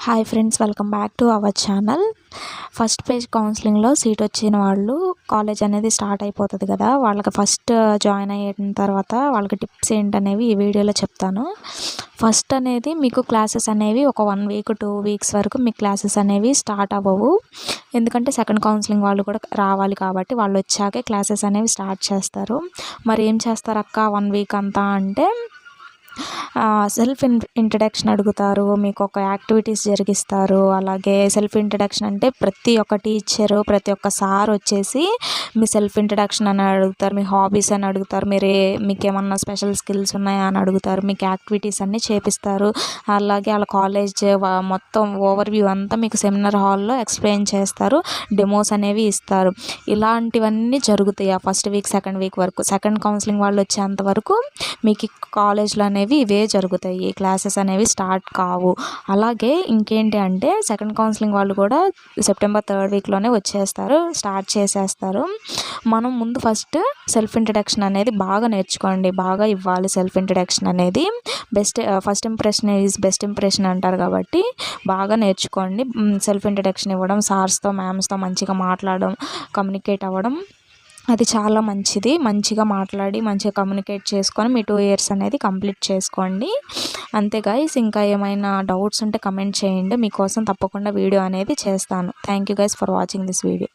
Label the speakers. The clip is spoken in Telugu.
Speaker 1: Hi friends, welcome back to our channel. First page కౌన్సిలింగ్లో సీట్ వచ్చిన వాళ్ళు కాలేజ్ అనేది స్టార్ట్ అయిపోతుంది కదా, వాళ్ళకి ఫస్ట్ జాయిన్ అయిన తర్వాత వాళ్ళకి టిప్స్ ఏంటనేవి ఈ వీడియోలో చెప్తాను. ఫస్ట్ అనేది మీకు క్లాసెస్ అనేవి ఒక 1 వీక్ 2 వీక్స్ వరకు మీ క్లాసెస్ అనేవి స్టార్ట్ అవ్వవు. ఎందుకంటే సెకండ్ కౌన్సిలింగ్ వాళ్ళు కూడా రావాలి కాబట్టి వాళ్ళు వచ్చాకే క్లాసెస్ అనేవి స్టార్ట్ చేస్తారు. మరి ఏం చేస్తారు అక్క 1 వీక్ అంతా అంటే, సెల్ఫ్ ఇంట్రడక్షన్ అడుగుతారు, మీకు ఒక యాక్టివిటీస్ జరిగిస్తారు. అలాగే సెల్ఫ్ ఇంట్రడక్షన్ అంటే ప్రతి ఒక్క టీచరు, ప్రతి ఒక్క సార్ వచ్చేసి మీ సెల్ఫ్ ఇంట్రడక్షన్ అని అడుగుతారు, మీ హాబీస్ అని అడుగుతారు, మీకు ఏమన్నా స్పెషల్ స్కిల్స్ ఉన్నాయా అని అడుగుతారు, మీకు యాక్టివిటీస్ అన్నీ చేపిస్తారు. అలాగే వాళ్ళ కాలేజ్ మొత్తం ఓవర్వ్యూ అంతా మీకు సెమినార్ హాల్లో ఎక్స్ప్లెయిన్ చేస్తారు, డెమోస్ అనేవి ఇస్తారు. ఇలాంటివన్నీ జరుగుతాయి ఆ ఫస్ట్ వీక్ సెకండ్ వీక్ వరకు. సెకండ్ కౌన్సిలింగ్ వాళ్ళు వచ్చేంత వరకు మీకు కాలేజ్లో అనేవి ఇవే జరుగుతాయి, క్లాసెస్ అనేవి స్టార్ట్ కావు. అలాగే ఇంకేంటి అంటే సెకండ్ కౌన్సిలింగ్ వాళ్ళు కూడా సెప్టెంబర్ 3rd వీక్లోనే స్టార్ట్ చేసేస్తారు. మనం ముందు ఫస్ట్ సెల్ఫ్ ఇంట్రడక్షన్ అనేది బాగా నేర్చుకోండి, బాగా ఇవ్వాలి. సెల్ఫ్ ఇంట్రడక్షన్ అనేది first impression is best impression అంటారు కాబట్టి బాగా నేర్చుకోండి. సెల్ఫ్ ఇంట్రడక్షన్ ఇవ్వడం, సార్స్తో మ్యామ్స్తో మంచిగా మాట్లాడడం, కమ్యూనికేట్ అవ్వడం అది చాలా మంచిది. మంచిగా మాట్లాడి మంచిగా కమ్యూనికేట్ చేసుకొని మీ 2 ఇయర్స్ అనేది కంప్లీట్ చేసుకోండి. అంతే గైస్, ఇంకా ఏమైనా డౌట్స్ ఉంటే కమెంట్ చేయండి, మీకోసం తప్పకుండా వీడియో అనేది చేస్తాను. Thank you guys for watching this video.